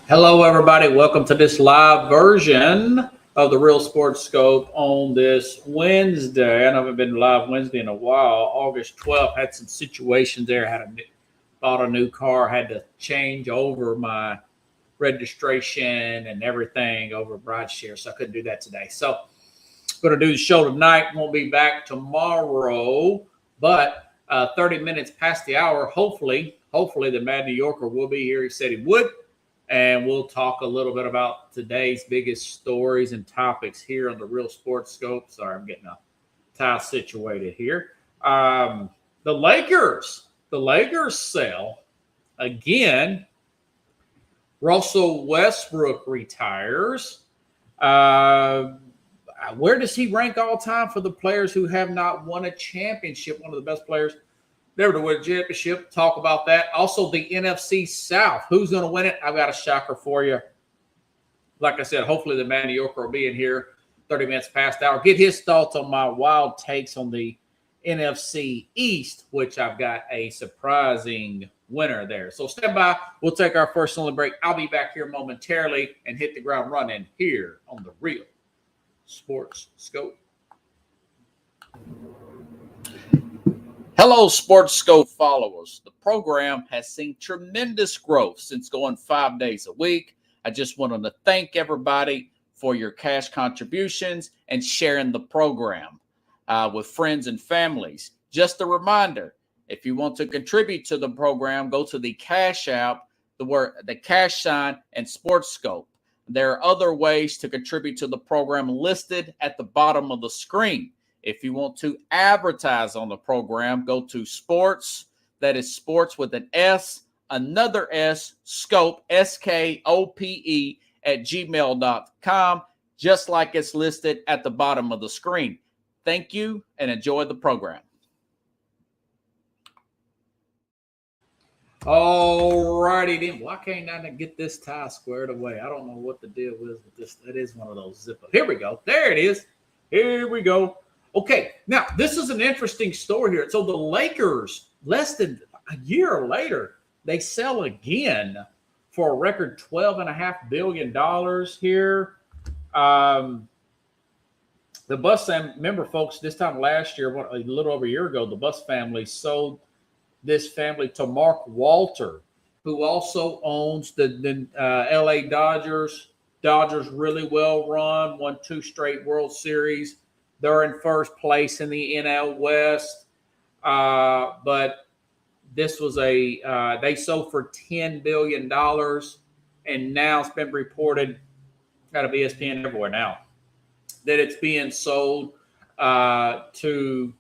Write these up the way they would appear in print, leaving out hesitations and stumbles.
Hello, everybody. Welcome to this live version of the Real Sports Scope on this Wednesday. I haven't been live Wednesday in a while. August 12th, had some situations there. Bought a new car, had to change over my registration and everything over rideshare, so I couldn't do that today. So I'm going to do the show tonight. Won't be back tomorrow, but 30 minutes past the hour. Hopefully, the Mad New Yorker will be here. He said he would. And we'll talk a little bit about today's biggest stories and topics here on the Real Sports Scope. Sorry, I'm getting a tie situated here. The Lakers sell again. Russell Westbrook retires. Where does he rank all time for the players who have not won a championship? One of the best players never to win a championship. Talk about that. Also, the NFC South. Who's going to win it? I've got a shocker for you. Like I said, hopefully the Man New Yorker will be in here 30 minutes past the hour. Get his thoughts on my wild takes on the NFC East, which I've got a surprising winner there. So stand by. We'll take our first only break. I'll be back here momentarily and hit the ground running here on the Real Sports Scope. Hello, Sports Scope followers. The program has seen tremendous growth since going 5 days a week. I just wanted to thank everybody for your cash contributions and sharing the program with friends and families. Just a reminder, if you want to contribute to the program, go to the Cash App, the cash sign, and Sports Scope. There are other ways to contribute to the program listed at the bottom of the screen. If you want to advertise on the program, go to sports, that is sports with an S, another S, scope, SKOPE, at gmail.com, just like it's listed at the bottom of the screen. Thank you and enjoy the program. All righty then. Why can't I get this tie squared away? I don't know what the deal is with this. That is one of those zip-ups. Here we go. There it is. Here we go. Okay, now this is an interesting story here. So the Lakers, less than a year later, they sell again for a record $12.5 billion here. The Buss, remember, folks, this time last year, a little over a year ago, the Buss family sold this family to Mark Walter, who also owns the L.A. Dodgers. Dodgers really well run, won 2 straight World Series. They're in first place in the NL West, but this was they sold for $10 billion, and now it's been reported out of ESPN everywhere now that it's being sold to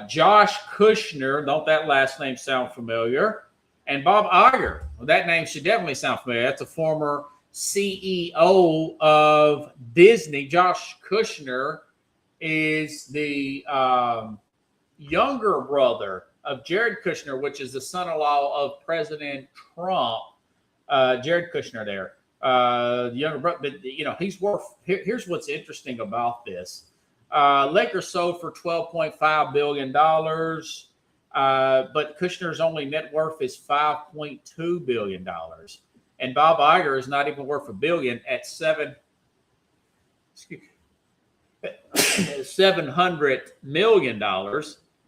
Josh Kushner. Don't that last name sound familiar? And Bob Iger. Well, that name should definitely sound familiar. That's a former CEO of Disney. Josh Kushner is the younger brother of Jared Kushner, which is the son-in-law of President Trump. Jared Kushner there, the younger brother. But he's worth. Here's what's interesting about this: Lakers sold for $12.5 billion, but Kushner's only net worth is $5.2 billion, and Bob Iger is not even worth $1 billion at $700 million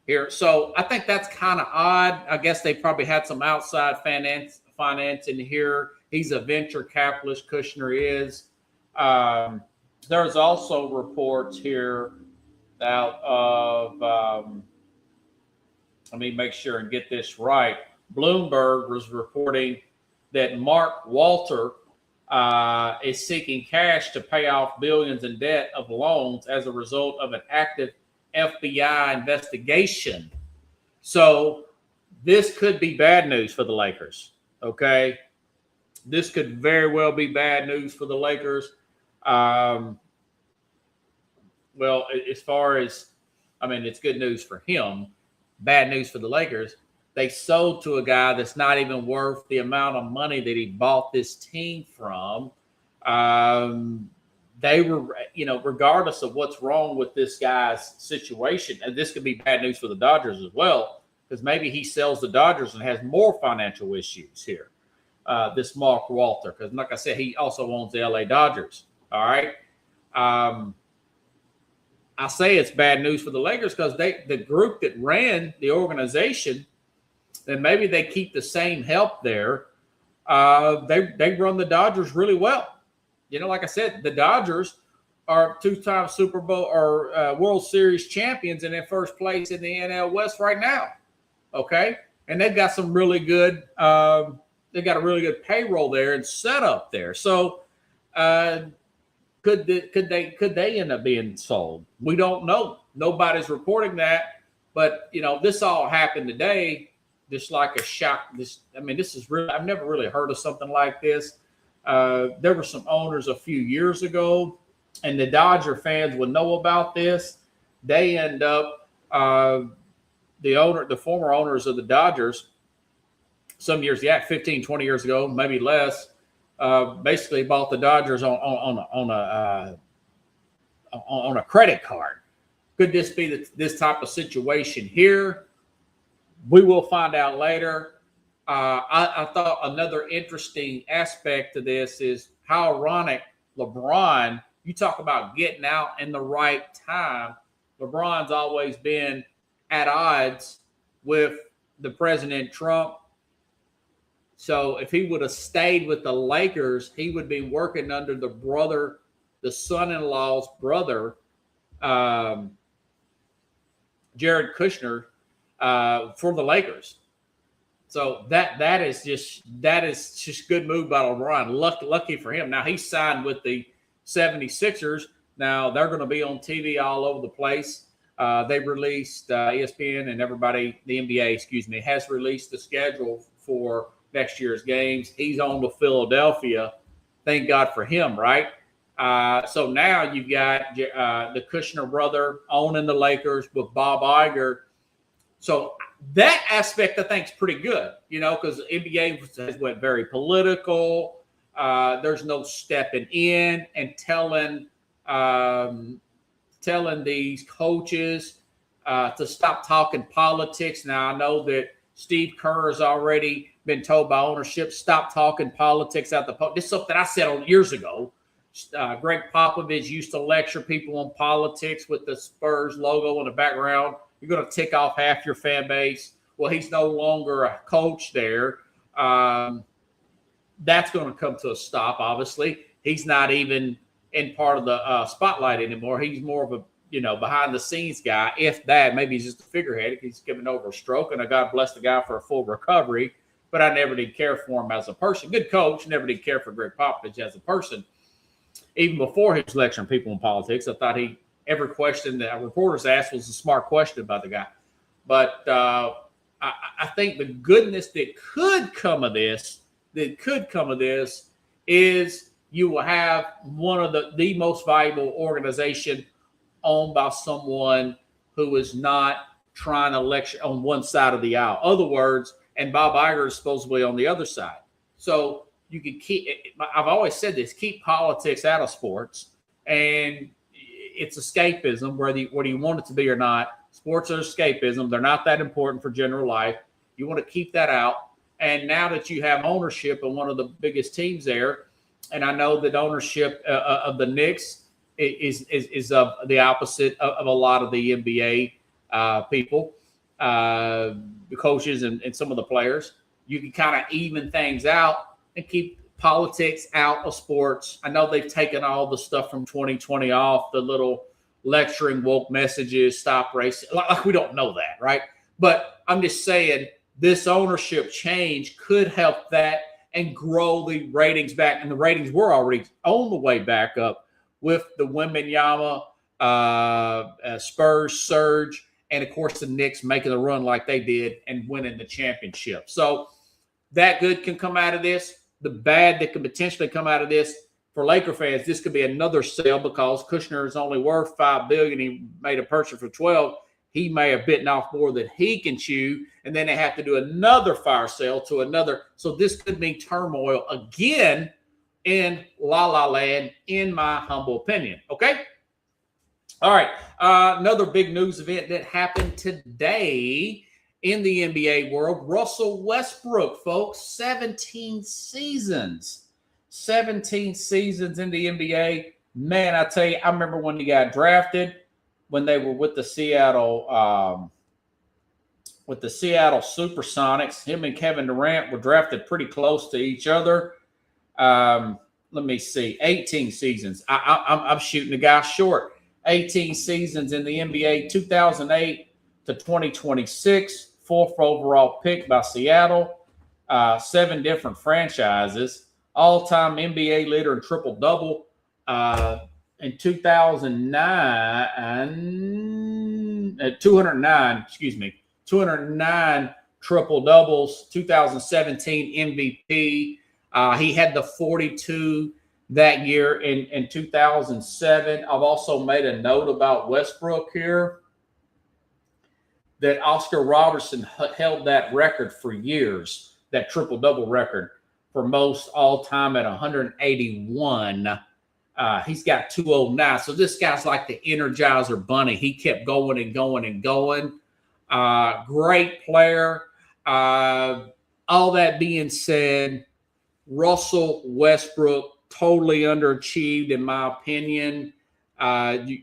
here. So I think that's kind of odd. I guess they probably had some outside finance in here. He's a venture capitalist, Kushner is. There's also reports here out of, let me make sure and get this right. Bloomberg was reporting that Mark Walter is seeking cash to pay off billions in debt of loans as a result of an active FBI investigation. So this could be bad news for the Lakers, okay? This could very well be bad news for the Lakers. Well, as far as, it's good news for him, bad news for the Lakers. They sold to a guy that's not even worth the amount of money that he bought this team from. They were, regardless of what's wrong with this guy's situation, and this could be bad news for the Dodgers as well, because maybe he sells the Dodgers and has more financial issues here. this Mark Walter, because like I said, he also owns the LA Dodgers. All right. I say it's bad news for the Lakers because the group that ran the organization, and maybe they keep the same help there. They run the Dodgers really well. Like I said, the Dodgers are two-time Super Bowl or World Series champions and in first place in the NL West right now. Okay, and they've got some really good. They've got a really good payroll there and setup there. So, could they end up being sold? We don't know. Nobody's reporting that. But this all happened today, just like a shock. This is really. I've never really heard of something like this. There were some owners a few years ago, and the Dodger fans would know about this. They end up the former owners of the Dodgers, some years, 15, 20 years ago, maybe less, basically bought the Dodgers on a credit card. Could this be this type of situation here? We will find out later. I thought another interesting aspect to this is how ironic LeBron, you talk about getting out in the right time. LeBron's always been at odds with the President Trump. So if he would have stayed with the Lakers, he would be working under the son-in-law's brother, Jared Kushner, for the Lakers. So that is just good move by LeBron. Lucky for him. Now he's signed with the 76ers. Now they're going to be on TV all over the place. They released ESPN and everybody, the NBA, has released the schedule for next year's games. He's on to Philadelphia. Thank God for him, right? So now you've got the Kushner brother owning the Lakers with Bob Iger. So that aspect I think is pretty good, because the NBA has went very political. There's no stepping in and telling these coaches to stop talking politics. Now I know that Steve Kerr has already been told by ownership, stop talking politics out the post. This is something I said years ago. Greg Popovich used to lecture people on politics with the Spurs logo in the background. You're going to tick off half your fan base. Well, he's no longer a coach there. That's going to come to a stop, obviously. He's not even in part of the spotlight anymore. He's more of a, behind-the-scenes guy, if that. Maybe he's just a figurehead. He's given over a stroke, and God bless the guy for a full recovery. But I never did care for him as a person. Good coach, never did care for Greg Popovich as a person. Even before he was lecturing people in politics, I thought every question that reporters asked was a smart question by the guy. But I think the goodness that could come of this is you will have one of the most valuable organization owned by someone who is not trying to lecture on one side of the aisle. Other words, and Bob Iger is supposedly on the other side. So you can I've always said this, keep politics out of sports. And it's escapism, whether you want it to be or not. Sports are escapism. They're not that important for general life. You want to keep that out. And now that you have ownership of one of the biggest teams there, and I know that ownership of the Knicks is of the opposite of a lot of the NBA people, the coaches and some of the players, you can kind of even things out and keep politics out of sports. I know they've taken all the stuff from 2020 off, the little lecturing woke messages, stop race. Like we don't know that, right? But I'm just saying this ownership change could help that and grow the ratings back. And the ratings were already on the way back up with the Wembanyama, Spurs surge, and of course the Knicks making a run like they did and winning the championship. So that good can come out of this. The bad that could potentially come out of this for Laker fans, this could be another sale because Kushner is only worth $5 billion. He made a purchase for $12 billion. He may have bitten off more than he can chew, and then they have to do another fire sale to another. So this could mean turmoil again in La La Land, in my humble opinion. Okay? All right. Another big news event that happened today in the NBA world, Russell Westbrook, folks. 17 seasons. 17 seasons in the NBA. Man, I tell you, I remember when he got drafted, when they were with the Seattle Supersonics. Him and Kevin Durant were drafted pretty close to each other. Let me see, 18 seasons. I'm shooting the guy short. 18 seasons in the NBA, 2008 to 2026, 4th overall pick by Seattle, 7 different franchises, all-time NBA leader in triple-double. In 209 triple-doubles, 2017 MVP. He had the 42 that year in 2007. I've also made a note about Westbrook here that Oscar Robertson held that record for years, that triple-double record for most all-time at 181. He's got 209. So this guy's like the Energizer Bunny. He kept going and going and going. Great player. All that being said, Russell Westbrook totally underachieved, in my opinion. I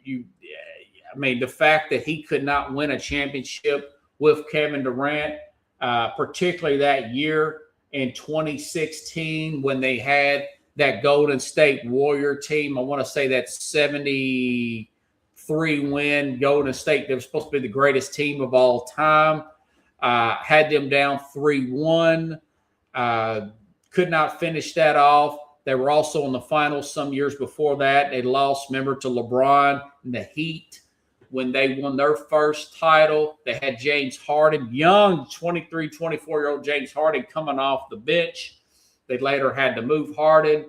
mean, the fact that he could not win a championship with Kevin Durant, particularly that year in 2016 when they had that Golden State Warrior team. I want to say that 73-win Golden State. They were supposed to be the greatest team of all time. Had them down 3-1. Could not finish that off. They were also in the finals some years before that. They lost, remember, to LeBron and the Heat when they won their first title. They had James Harden, young 23, 24-year-old James Harden coming off the bench. They later had to move Harden.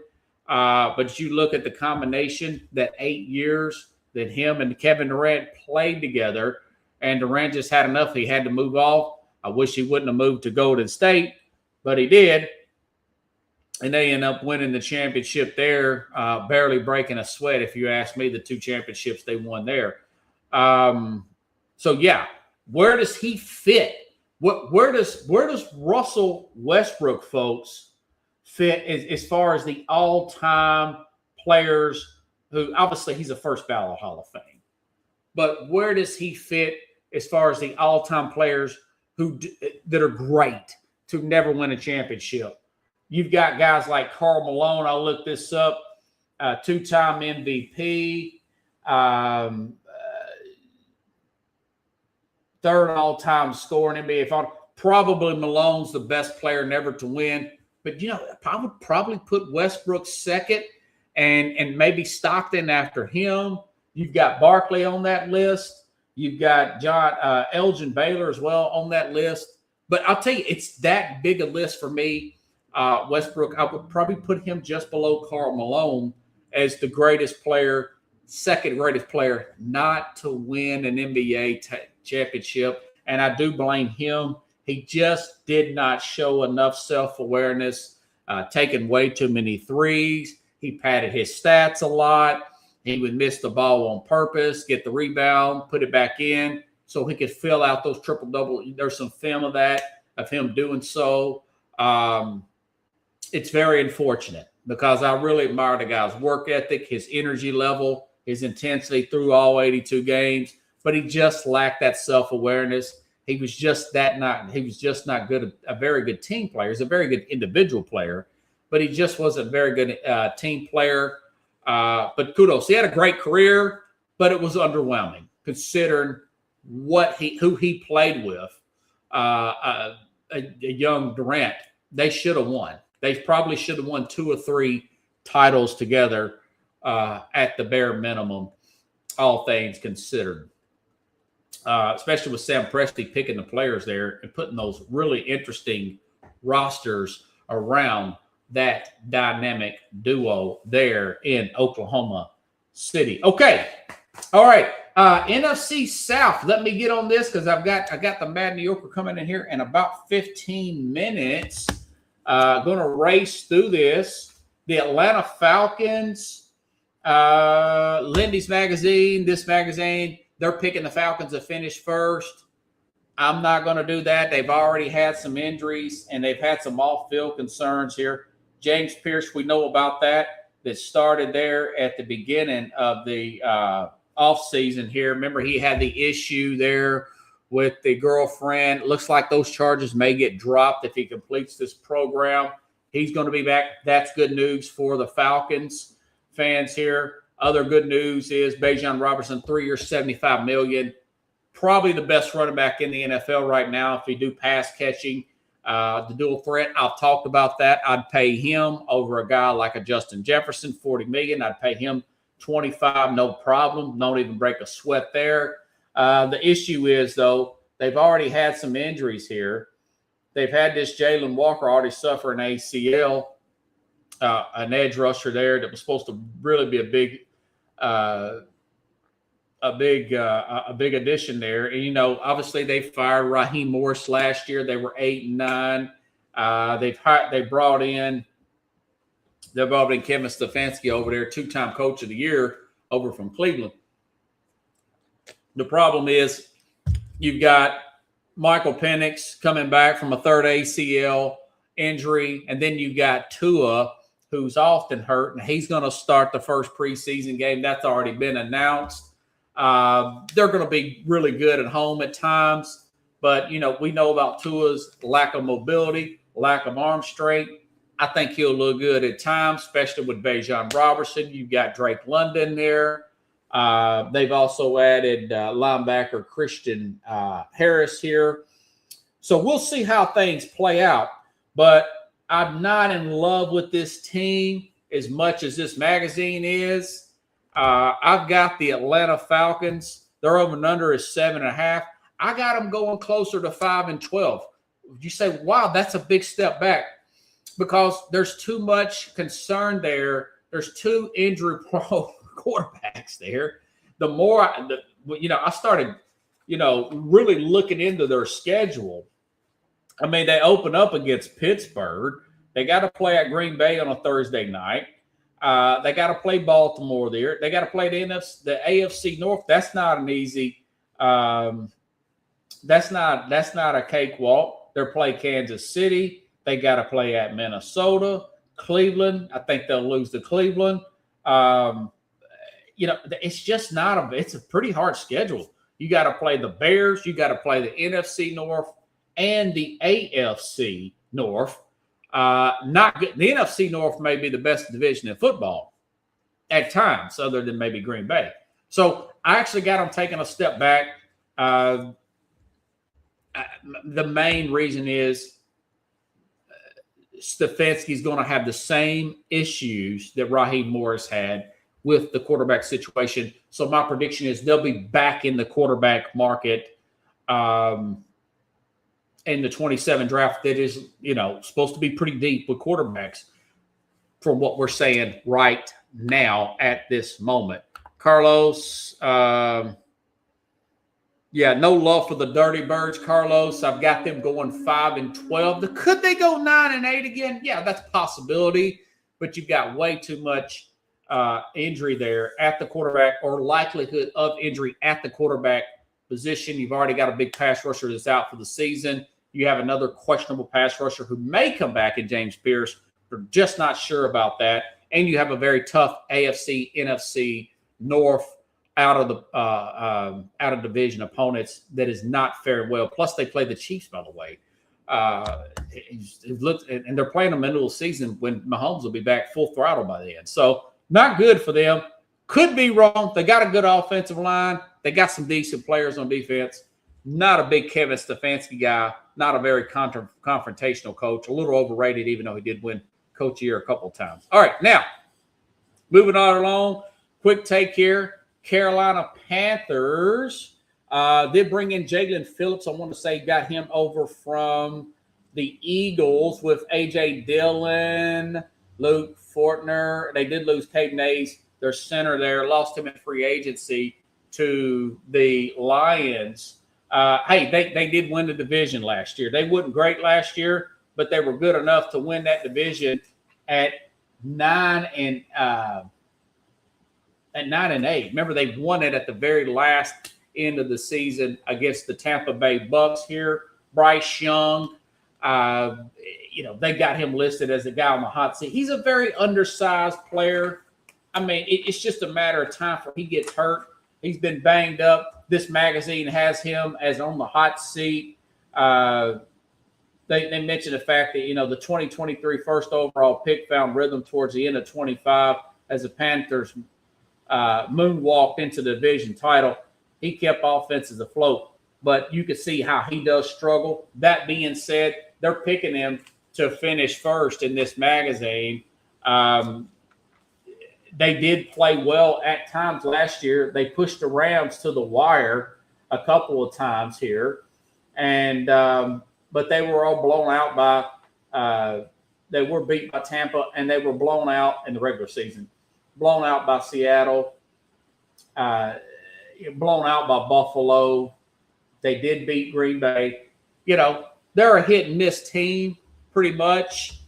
But you look at the combination, that 8 years that him and Kevin Durant played together, and Durant just had enough. He had to move off. I wish he wouldn't have moved to Golden State, but he did. And they end up winning the championship there, barely breaking a sweat, if you ask me, the 2 championships they won there. So, yeah, where does he fit? Where does Russell Westbrook, folks, fit as far as the all-time players who, obviously, he's a first ballot Hall of Fame. But where does he fit as far as the all-time players that are great to never win a championship? You've got guys like Karl Malone. I'll look this up. 2-time MVP. 3rd all-time scorer in NBA. Probably Malone's the best player never to win. But, you know, I would probably put Westbrook second and maybe Stockton after him. You've got Barkley on that list. You've got Elgin Baylor as well on that list. But I'll tell you, it's that big a list for me. Westbrook, I would probably put him just below Karl Malone as the greatest player, second greatest player not to win an NBA championship. And I do blame him. He just did not show enough self-awareness, taking way too many threes. He padded his stats a lot. He would miss the ball on purpose, get the rebound, put it back in so he could fill out those triple-double. There's some film of that, of him doing so. It's very unfortunate because I really admire the guy's work ethic, his energy level, his intensity through all 82 games, but he just lacked that self-awareness. He was just not good, a very good team player. He's a very good individual player, but he just wasn't a very good team player. But kudos. He had a great career, but it was underwhelming considering who he played with. A young Durant. They should have won. They probably should have won 2 or 3 titles together at the bare minimum, all things considered. Especially with Sam Presti picking the players there and putting those really interesting rosters around that dynamic duo there in Oklahoma City. Okay. All right. NFC South. Let me get on this because I got the Mad New Yorker coming in here in about 15 minutes. Going to race through this. The Atlanta Falcons, Lindy's magazine, this magazine, they're picking the Falcons to finish first. I'm not going to do that. They've already had some injuries, and they've had some off-field concerns here. James Pierce, we know about that started there at the beginning of the offseason here. Remember, he had the issue there with the girlfriend. Looks like those charges may get dropped if he completes this program. He's going to be back. That's good news for the Falcons fans here. Other good news is Bijan Robinson, 3 years, $75 million. Probably the best running back in the NFL right now if we do pass catching. The dual threat, I've talked about that. I'd pay him over a guy like a Justin Jefferson, $40 million. I'd pay him $25, no problem. Don't even break a sweat there. The issue is, though, they've already had some injuries here. They've had this Jalen Walker already suffer an ACL, an edge rusher there that was supposed to really be a big addition there. And, you know, obviously they fired Raheem Morris last year. They were 8-9. They brought in Kevin Stefanski over there, 2-time coach of the year over from Cleveland. The problem is you've got Michael Penix coming back from a third ACL injury, and then you've got Tua, who's often hurt, and he's going to start the first preseason game. That's already been announced. They're going to be really good at home at times, but, you know, we know about Tua's lack of mobility, lack of arm strength. I think he'll look good at times, especially with Bijan Robinson. You've got Drake London there. They've also added linebacker Christian Harris here. So we'll see how things play out, but I'm not in love with this team as much as this magazine is. I've got the Atlanta Falcons. Their over and under is 7.5. I got them going closer to 5-12. You say, wow, that's a big step back, because there's too much concern there. There's two injury-prone quarterbacks there. The more, I started, really looking into their schedule. I mean, they open up against Pittsburgh. They got to play at Green Bay on a Thursday night. They got to play Baltimore there. They got to play the AFC North. That's not an easy. That's not a cakewalk. They play Kansas City. They got to play at Minnesota, Cleveland. I think they'll lose to Cleveland. It's just not it's a pretty hard schedule. You got to play the Bears. You got to play the NFC North and the AFC North. Not good. The NFC North may be the best division in football at times, other than maybe Green Bay. So I actually got them taking a step back. The main reason is Stefanski's going to have the same issues that Raheem Morris had with the quarterback situation. So my prediction is they'll be back in the quarterback market in the 27 draft that is, supposed to be pretty deep with quarterbacks from what we're saying right now at this moment. Carlos, no love for the Dirty Birds, Carlos. I've got them going 5-12. Could they go 9-8 again? Yeah, that's a possibility, but you've got way too much injury there at the quarterback, or likelihood of injury at the quarterback position. You've already got a big pass rusher that's out for the season. You have another questionable pass rusher who may come back in James Pierce. We're just not sure about that. And you have a very tough AFC, NFC North out of division opponents that is not faring well. Plus, they play the Chiefs, by the way. And they're playing them in the middle of the season when Mahomes will be back full throttle by the end. So not good for them. Could be wrong. They got a good offensive line. They got some decent players on defense. Not a big Kevin Stefanski guy. Not a very confrontational coach. A little overrated, even though he did win Coach of the Year a couple of times. All right, now, moving on along. Quick take here. Carolina Panthers did bring in Jalen Phillips. I want to say got him over from the Eagles with A.J. Dillon, Luke Fortner. They did lose Caden Nays, their center there. Lost him in free agency to the Lions. They did win the division last year. They wasn't great last year, but they were good enough to win that division at 9-8. Remember, they won it at the very last end of the season against the Tampa Bay Bucks here. Bryce Young, they got him listed as a guy on the hot seat. He's a very undersized player. I mean, it's just a matter of time before he gets hurt. He's been banged up. This magazine has him as on the hot seat. They mentioned the fact that, the 2023 first overall pick found rhythm towards the end of 25 as the Panthers moonwalked into the division title. He kept offenses afloat, but you could see how he does struggle. That being said, they're picking him to finish first in this magazine. They did play well at times last year. They pushed the Rams to the wire a couple of times here, and but they were all blown out by they were beat by Tampa, and they were blown out in the regular season, blown out by Seattle, blown out by Buffalo. They did beat Green Bay. They're a hit and miss team pretty much,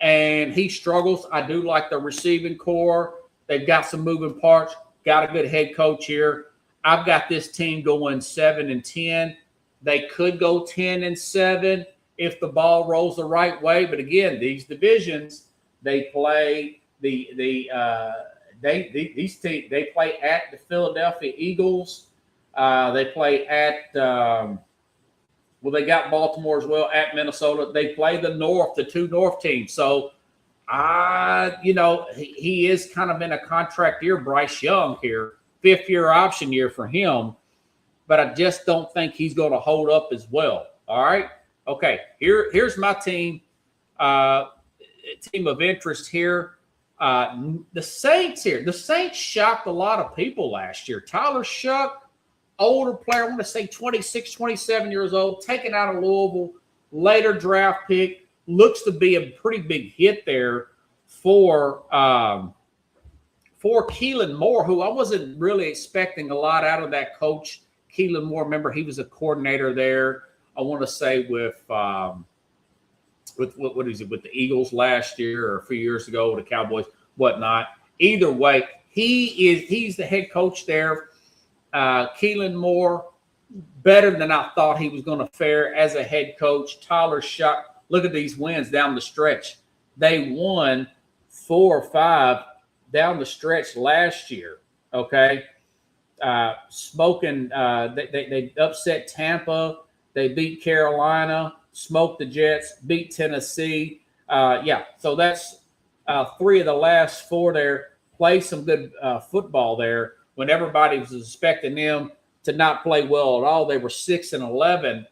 and he struggles. I do like the receiving core. They've got some moving parts, got a good head coach here. I've got this team going 7-10. They could go 10-7 if the ball rolls the right way. But again, these divisions, they play they play at the Philadelphia Eagles. They play at they got Baltimore as well, at Minnesota. They play the two North teams. So he is kind of in a contract year, Bryce Young here, 5th-year option year for him. But I just don't think he's going to hold up as well. All right. Okay. Here's my team. Team of interest here. The Saints here. The Saints shocked a lot of people last year. Tyler Shuck, older player, I want to say 26, 27 years old, taken out of Louisville, later draft pick. Looks to be a pretty big hit there for Keelan Moore, who I wasn't really expecting a lot out of that coach. Keelan Moore, remember, he was a coordinator there, I want to say, with what is it, with the Eagles last year or a few years ago, with the Cowboys, whatnot. Either way, he's the head coach there. Keelan Moore, better than I thought he was going to fare as a head coach. Tyler Shuck, look at these wins down the stretch. They won 4 or 5 down the stretch last year, okay? They upset Tampa. They beat Carolina, smoked the Jets, beat Tennessee. So that's 3 of the last 4 there. Play some good football there when everybody was expecting them to not play well at all. They were 6-11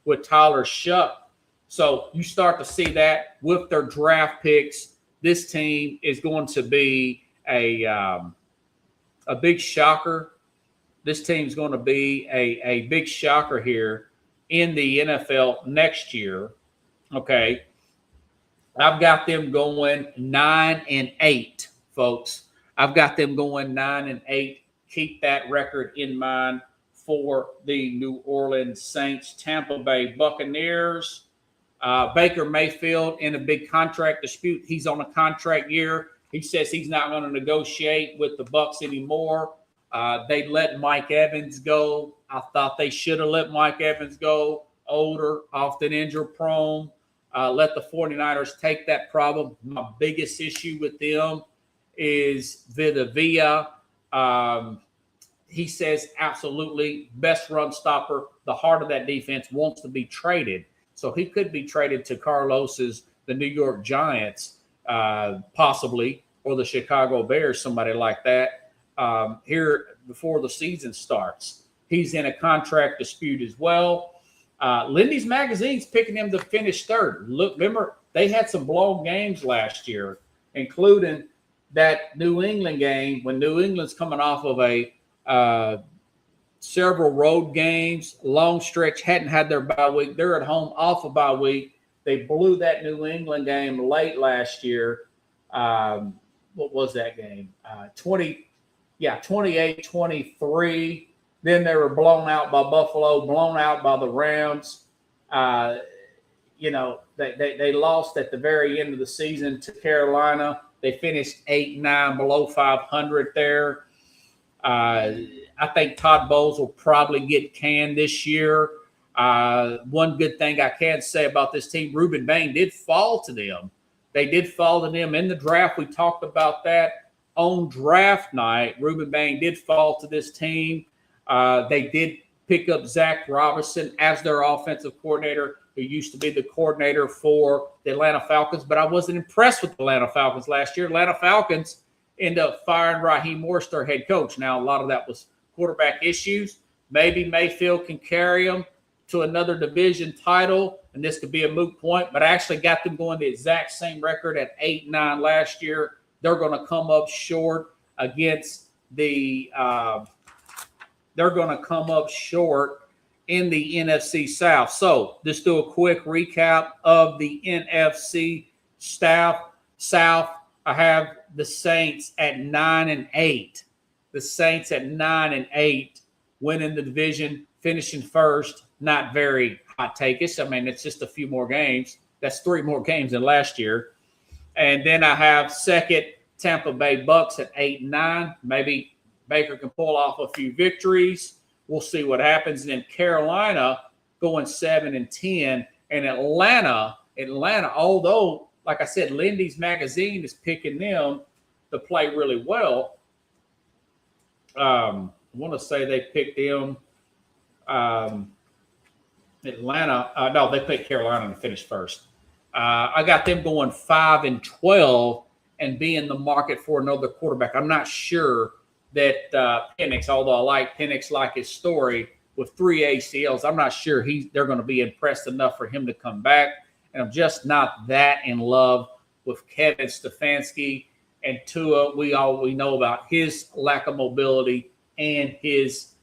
with Tyler Shuck. So you start to see that with their draft picks. This team is going to be a big shocker. This team's going to be a big shocker here in the NFL next year. Okay. I've got them going 9-8, folks. I've got them going 9-8. Keep that record in mind for the New Orleans Saints. Tampa Bay Buccaneers. Baker Mayfield in a big contract dispute. He's on a contract year. He says he's not going to negotiate with the Bucs anymore. They let Mike Evans go. I thought they should have let Mike Evans go. Older, often injury-prone. Let the 49ers take that problem. My biggest issue with them is Villa. He says absolutely best run stopper. The heart of that defense wants to be traded. So he could be traded to the New York Giants, possibly, or the Chicago Bears, somebody like that, here before the season starts. He's in a contract dispute as well. Lindy's Magazine's picking him to finish 3rd. Look, remember, they had some blown games last year, including that New England game when New England's coming off of a several road games, long stretch, hadn't had their bye week. They're at home off a bye week. They blew that New England game late last year. What was that game? 28-23. Then they were blown out by Buffalo, blown out by the Rams. They lost at the very end of the season to Carolina. They finished 8-9, below 500 there. I think Todd Bowles will probably get canned this year. One good thing I can say about this team, Ruben Bain did fall to them. They did fall to them in the draft. We talked about that on draft night. Ruben Bain did fall to this team. They did pick up Zach Robinson as their offensive coordinator, who used to be the coordinator for the Atlanta Falcons. But I wasn't impressed with the Atlanta Falcons last year. Atlanta Falcons ended up firing Raheem Morris, their head coach. Now, a lot of that was quarterback issues. Maybe Mayfield can carry them to another division title, and this could be a moot point, but I actually got them going the exact same record at 8-9 last year. They're going to come up short against the they're going to come up short in the NFC South. So just do a quick recap of the NFC South. I have the Saints at 9-8. The Saints at 9-8, winning the division, finishing first. Not very hot takeish. I mean, it's just a few more games. That's 3 more games than last year. And then I have second Tampa Bay Bucks at 8-9. Maybe Baker can pull off a few victories. We'll see what happens. And then Carolina going 7-10. And Atlanta, although, like I said, Lindy's magazine is picking them to play really well. I want to say they picked them. Atlanta, no, they picked Carolina to finish first. I got them going 5-12 and be in the market for another quarterback. I'm not sure that Penix, although I like Penix, like his story with 3 ACLs, I'm not sure they're going to be impressed enough for him to come back. And I'm just not that in love with Kevin Stefanski and Tua. We know about his lack of mobility and his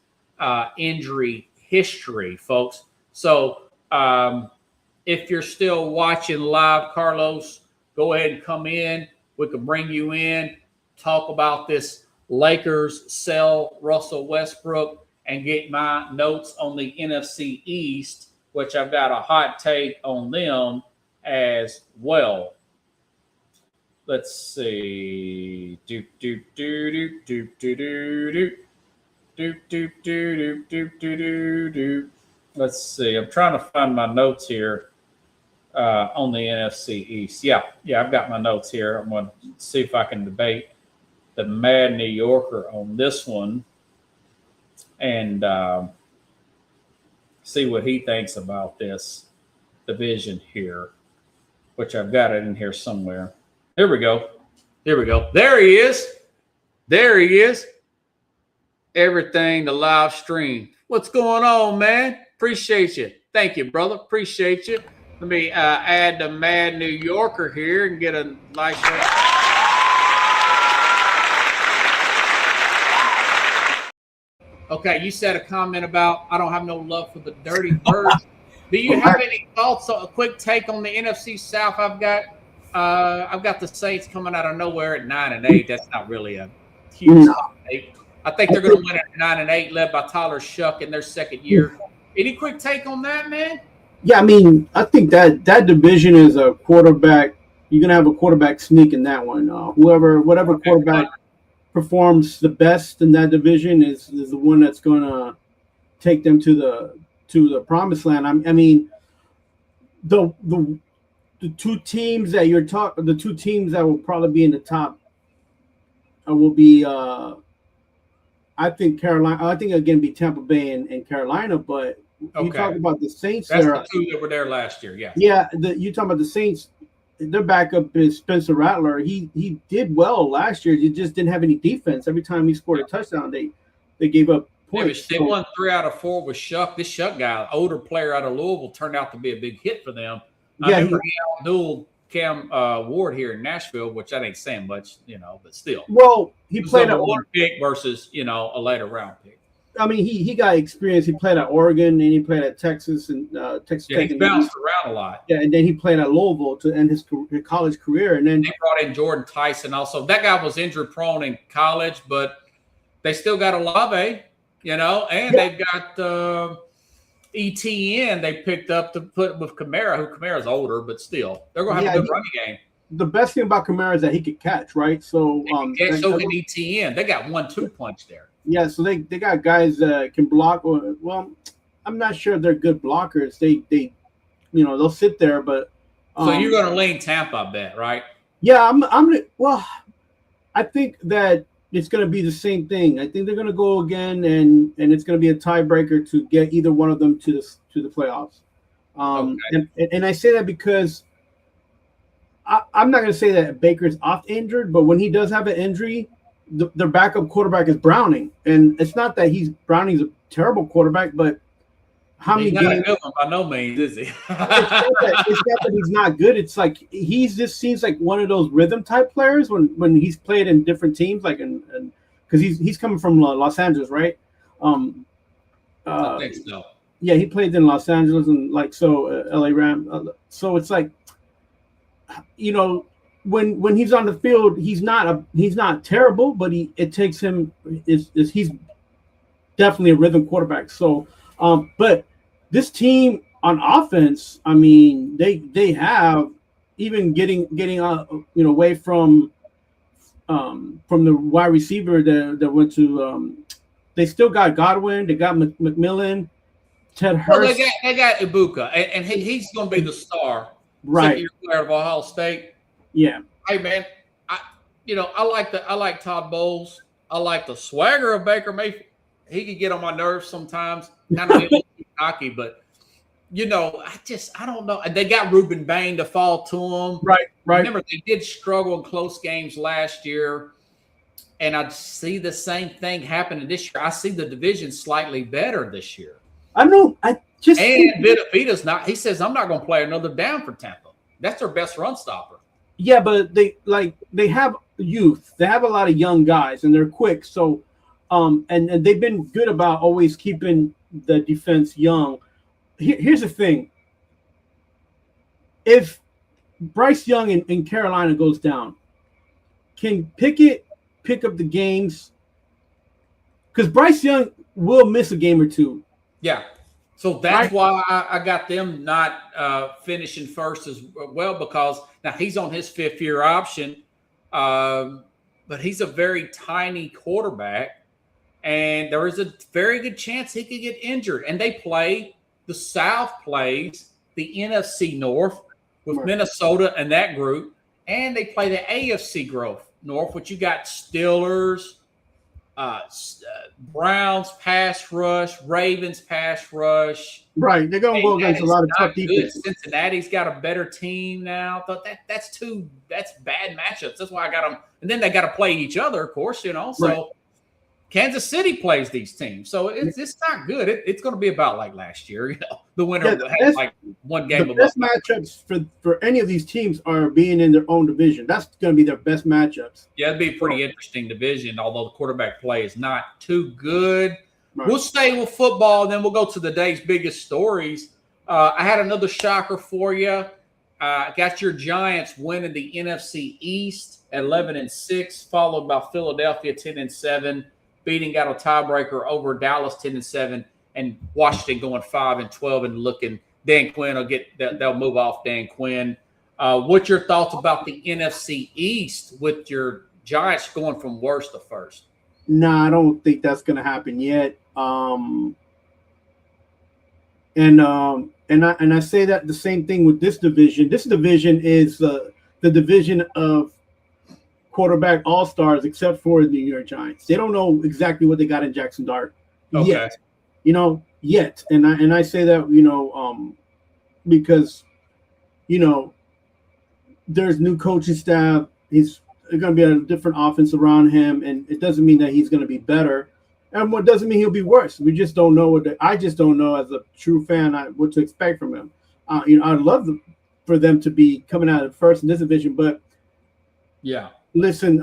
injury history, folks. So if you're still watching live, Carlos, go ahead and come in. We can bring you in, talk about this Lakers sell Russell Westbrook, and get my notes on the NFC East, which I've got a hot take on them as well. Let's see. Let's see. I'm trying to find my notes here on the NFC East. Yeah, I've got my notes here. I'm going to see if I can debate the Mad New Yorker on this one and see what he thinks about this division here, which I've got it in here somewhere. Here we go. There he is. Everything, the live stream. What's going on, man? Appreciate you. Thank you, brother. Appreciate you. Let me add the Mad New Yorker here and get a nice one. Okay, you said a comment about I don't have no love for the Dirty Birds. Do you have any thoughts? A quick take on the NFC South. I've got the Saints coming out of nowhere at 9-8. That's not really a huge take. I think they're going to win at 9-8, led by Tyler Shuck in their second year. Any quick take on that, man? Yeah, I mean, I think that division is a quarterback. You're going to have a quarterback sneak in that one. Whatever quarterback performs the best in that division is the one that's going to take them to the promised land. I mean, the two teams that you're talking, the two teams that will probably be in the top will be, I think Carolina. I think again be Tampa Bay and Carolina, but you talk about the Saints. That's the two that were there last year. Yeah. Yeah. You talk about the Saints. Their backup is Spencer Rattler. He did well last year. He just didn't have any defense. Every time he scored a touchdown, they gave up points. They won 3 out of 4 with Shuck. This Shuck guy, older player out of Louisville, turned out to be a big hit for them. I remember he outdueled Cam Ward here in Nashville, which I ain't saying much, but still. Well, he played at one pick versus a later round pick. I mean, he got experience. He played at Oregon, and he played at Texas and Texas Tech. He bounced around a lot. Yeah, and then he played at Louisville to end his college career. And then they brought in Jordan Tyson also. That guy was injury prone in college, but they still got Olave, and they've got ETN they picked up to put with Kamara, who Kamara's older, but still they're going to have a good running game. The best thing about Kamara is that he could catch, right? So so can ETN. They got 1-2 punch there. Yeah, so they got guys that can block. Well, I'm not sure if they're good blockers. They they'll sit there, but So you're going to lean Tampa, I bet, right? yeah, well, I think that it's going to be the same thing. I think they're going to go again, and it's going to be a tiebreaker to get either one of them to the playoffs. Okay. And I say that because I'm not going to say that Baker's off injured, but when he does have an injury, their backup quarterback is Browning, and it's not that Browning's a terrible quarterback, but how many He's not games? a good one by no means, is he? It's not that he's not good. It's like he's just seems like one of those rhythm type players when he's played in different teams, like because he's coming from Los Angeles, right? I think so. Yeah, he played in Los Angeles and LA Rams. So it's like, when he's on the field, he's not terrible, but he's definitely a rhythm quarterback. So, but this team on offense, I mean, they have even getting away from the wide receiver that went to they still got Godwin, they got McMillan, Ted Hurst. Well, they got Ibuka, and he's going to be the star, right? Second-year player of Ohio State. Yeah. Hey man, I like Todd Bowles. I like the swagger of Baker Mayfield. He could get on my nerves sometimes, kind of cocky, but I don't know. They got Ruben Bain to fall to him. Right. Remember, they did struggle in close games last year, and I see the same thing happening this year. I see the division slightly better this year. I know. Vita's not. He says, "I'm not going to play another down for Tampa." That's their best run stopper. Yeah, but they have youth. They have a lot of young guys, and they're quick. So, and they've been good about always keeping the defense young. Here's the thing: if Bryce Young in Carolina goes down, can Pickett pick up the games? Because Bryce Young will miss a game or two. Yeah. So that's why I got them not finishing first as well, because now he's on his 5th-year option, but he's a very tiny quarterback, and there is a very good chance he could get injured. And the South plays the NFC North with Minnesota and that group, and they play the AFC North, which you got Steelers, Browns pass rush, Ravens pass rush. Right, they're going to go against a lot of tough defense. Cincinnati's got a better team now. But that's bad matchups. That's why I got them. And then they got to play each other, of course. So right. Kansas City plays these teams, so it's not good. It's going to be about like last year. The winner has like one game. The best matchups for any of these teams are being in their own division. That's going to be their best matchups. Yeah, it'd be a pretty interesting division, although the quarterback play is not too good. Right. We'll stay with football, and then we'll go to the day's biggest stories. I had another shocker for you. Got your Giants winning the NFC East at 11-6, followed by Philadelphia 10-7. Beating out a tiebreaker over Dallas 10-7, and Washington going 5-12 and looking. Dan Quinn they'll move off Dan Quinn. What's your thoughts about the NFC East with your Giants going from worst to first? No, I don't think that's going to happen yet. And I say that the same thing with this division. This division is the division of quarterback all-stars, except for the New York Giants. They don't know exactly what they got in Jackson Dart yet. Yet. And I say that, because, there's new coaching staff. He's going to be a different offense around him, and it doesn't mean that he's going to be better. And what doesn't mean he'll be worse. We just don't know I just don't know as a true fan what to expect from him. I'd love for them to be coming out at first in this division, but yeah. Listen,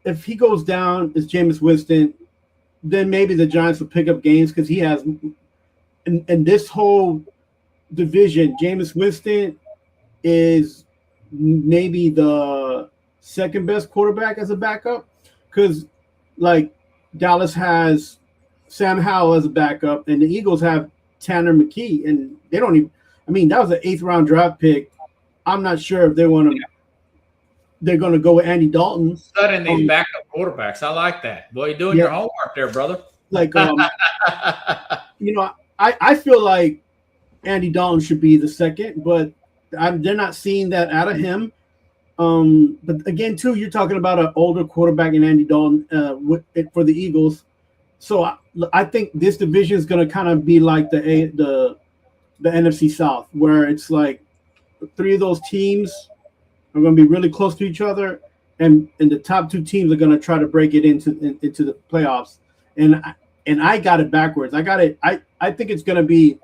if he goes down as Jameis Winston, then maybe the Giants will pick up games because he has in this whole division, Jameis Winston is maybe the second best quarterback as a backup, because like Dallas has Sam Howell as a backup, and the Eagles have Tanner McKee, and they don't even. I mean, that was an 8th round draft pick. I'm not sure if they want to. they're going to go with Andy Dalton. Studying these backup quarterbacks. I like that. Boy, you're doing your homework there, brother. Like, I feel like Andy Dalton should be the second, but they're not seeing that out of him. But again, too, you're talking about an older quarterback in Andy Dalton for the Eagles. So I think this division is going to kind of be like the NFC South, where it's like 3 of those teams are going to be really close to each other, and the top 2 teams are going to try to break it into the playoffs. And I got it backwards. I think it's going to be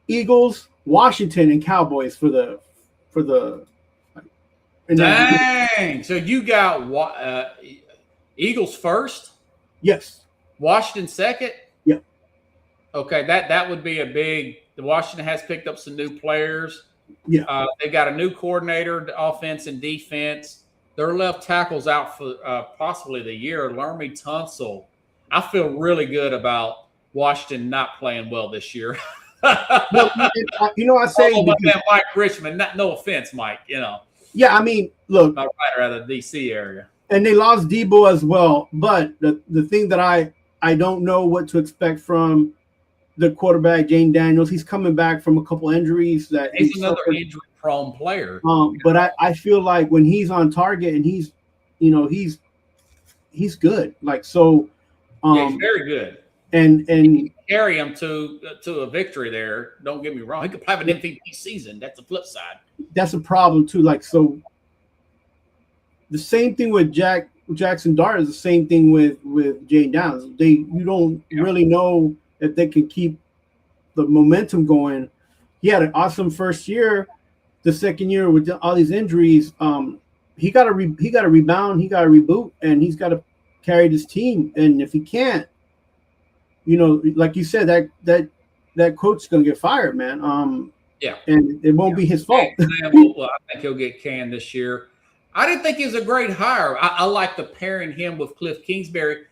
Eagles, Washington, and Cowboys for the. Dang! So you got Eagles first? Yes. Washington second? Yeah. Okay, that would be a big. The Washington has picked up some new players. Yeah. They've got a new coordinator, offense and defense. Their left tackle's out for possibly the year. Laramie Tunsil. I feel really good about Washington not playing well this year. Well, I say because, Mike Richmond. No offense, Mike. Yeah, I mean, look, right out of the DC area, and they lost Debo as well. But the thing that I don't know what to expect from the quarterback, Jane Daniels. He's coming back from a couple injuries. He's another injury-prone player. But I feel like when he's on target and he's good. Like so. He's very good. And carry him to a victory there. Don't get me wrong. He could have an MVP season. That's the flip side. That's a problem too. Like so, the same thing with Jackson Dart is the same thing with Jane Downs. You don't really know if they can keep the momentum going. He had an awesome first year. The second year with all these injuries, he got to rebound. He got to reboot, and he's got to carry this team. And if he can't, like you said, that coach is gonna get fired, man. And it won't be his fault. Well, I think he'll get canned this year. I didn't think he was a great hire. I like the pairing him with Cliff Kingsbury.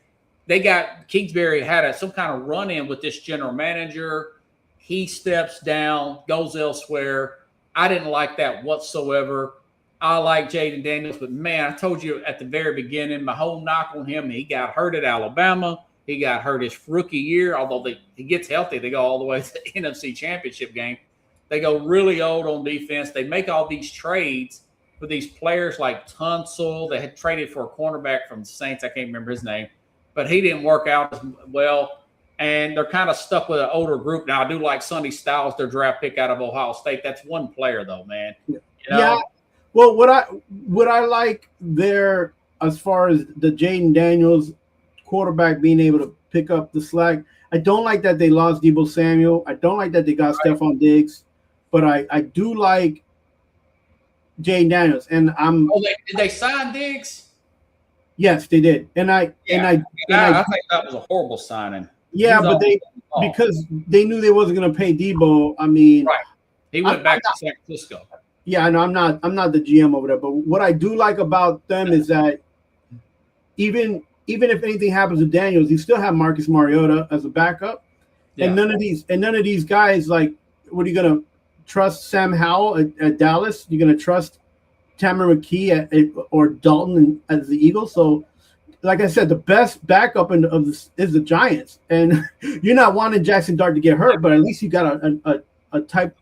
Kingsbury had some kind of run-in with this general manager. He steps down, goes elsewhere. I didn't like that whatsoever. I like Jaden Daniels, but man, I told you at the very beginning, my whole knock on him. He got hurt at Alabama. He got hurt his rookie year. Although he gets healthy, they go all the way to the NFC Championship game. They go really old on defense. They make all these trades for these players like Tunsil. They had traded for a cornerback from the Saints. I can't remember his name, but he didn't work out as well. And they're kind of stuck with an older group now. I do like Sonny Styles, their draft pick out of Ohio State. That's one player though, man. Yeah. Well, what I like there as far as the Jaden Daniels quarterback being able to pick up the slack. I don't like that they lost Deebo Samuel. I don't like that they got Stephon Diggs, but I do like Jaden Daniels. And did they sign Diggs? Yes, they did. I think that was a horrible signing. Yeah, but because they knew they wasn't going to pay Deebo. I mean, right. He went back to San Francisco. Yeah, I know. I'm not the GM over there, but what I do like about them is that even if anything happens to Daniels, you still have Marcus Mariota as a backup, and none of these guys, like, what are you gonna trust Sam Howell at Dallas? You're gonna trust Tamara McKee or Dalton as the Eagles? So, like I said, the best backup is the Giants, and you're not wanting Jackson Dart to get hurt, but at least you got a type.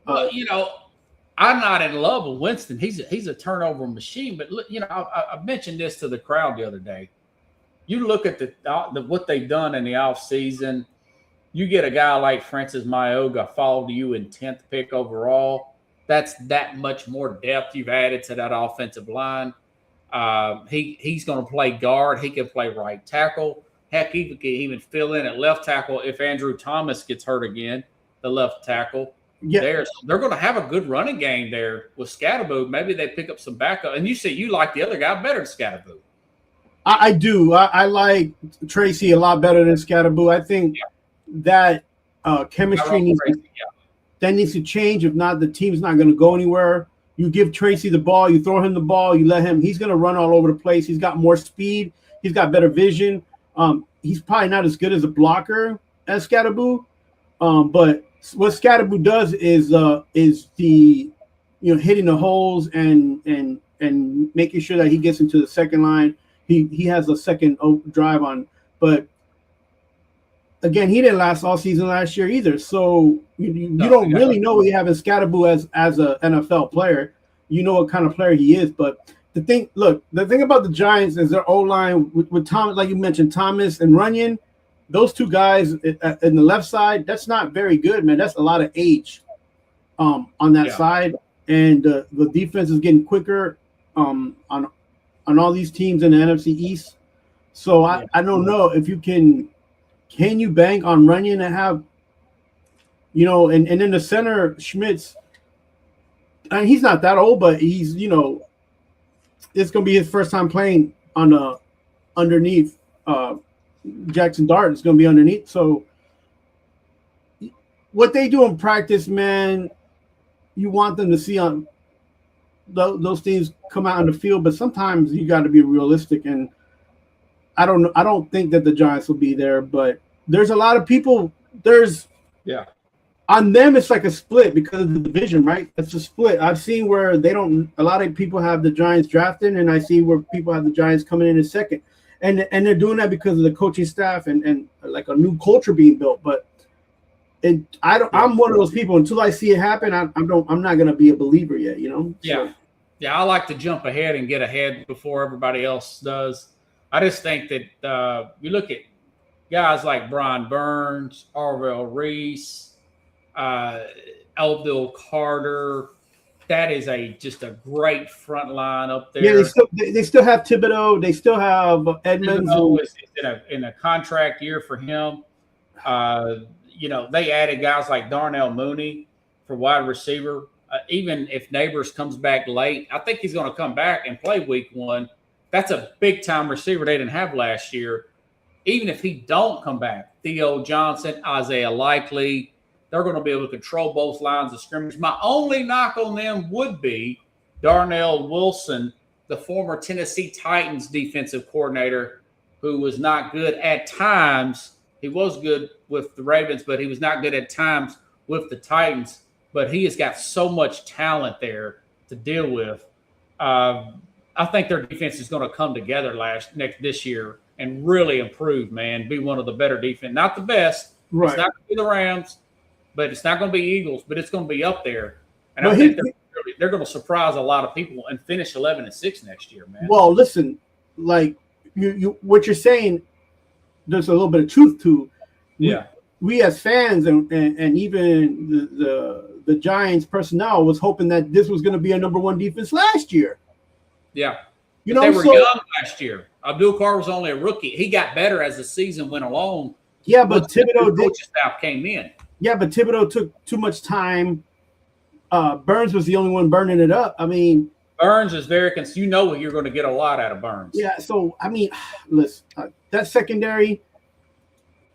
I'm not in love with Winston. He's a turnover machine, but I mentioned this to the crowd the other day. You look at what they've done in the offseason. You get a guy like Francis Mayoga fall to you in 10th pick overall. That's that much more depth you've added to that offensive line. He's going to play guard. He can play right tackle. Heck, he can even fill in at left tackle if Andrew Thomas gets hurt again, the left tackle. Yeah. They're going to have a good running game there with Scatterboo. Maybe they pick up some backup. And you say you like the other guy better than Scatterboo. I do. I like Tracy a lot better than Scatterboo. I think that chemistry needs to change. If not, the team's not going to go anywhere. You give Tracy the ball, you throw him the ball, you let him. He's going to run all over the place. He's got more speed. He's got better vision. He's probably not as good as a blocker as Scatterboo, but what Scatterboo does is the hitting the holes and and making sure that he gets into the second line. He has a second drive on, but again, he didn't last all season last year either. So you don't really know what you have in Scatterboo as an NFL player. You know what kind of player he is, but the thing about the Giants is their O-line with Thomas, like you mentioned, Thomas and Runyon, those two guys in the left side, that's not very good, man. That's a lot of age on that side, and the defense is getting quicker on all these teams in the NFC East. So I don't know if you can you bank on Runyon and have, and in the center, Schmitz, and he's not that old, but he's, it's going to be his first time playing on underneath Jackson Dart. It's going to be underneath. So what they do in practice, man, you want them to see on those teams come out on the field, but sometimes you got to be realistic. And I don't think that the Giants will be there, but there's a lot of people. On them, it's like a split because of the division, right? It's a split. I've seen where a lot of people have the Giants drafting, and I see where people have the Giants coming in second. And they're doing that because of the coaching staff and like a new culture being built. But I'm one of those people, until I see it happen, I'm not gonna be a believer yet, Yeah. Yeah, I like to jump ahead and get ahead before everybody else does. I just think that you look at guys like Brian Burns, Arvell Reese, Elville Carter. That is just a great front line up there. Yeah, they still have Thibodeau. They still have Edmonds. Thibodeau is in a contract year for him. They added guys like Darnell Mooney for wide receiver. Even if Neighbors comes back late, I think he's going to come back and play week 1. That's a big-time receiver they didn't have last year. Even if he don't come back, Theo Johnson, Isaiah Likely, they're going to be able to control both lines of scrimmage. My only knock on them would be Darnell Wilson, the former Tennessee Titans defensive coordinator, who was not good at times. He was good with the Ravens, but he was not good at times with the Titans. But he has got so much talent there to deal with. I think their defense is going to come together this year and really improve, man. Be one of the better defense, not the best. Right. It's not going to be the Rams, but it's not going to be Eagles, but it's going to be up there. And I think they're going to surprise a lot of people and finish 11-6 next year, man. Well, listen, like you what you're saying, there's a little bit of truth to. We as fans and even the Giants personnel was hoping that this was going to be a number 1 defense last year. Yeah. They were young last year. Abdul Carr was only a rookie. He got better as the season went along. Yeah, but Thibodeau coaching staff came in. Yeah, but Thibodeau took too much time. Burns was the only one burning it up. I mean, Burns is very you're going to get a lot out of Burns. Yeah, so I mean, listen, that secondary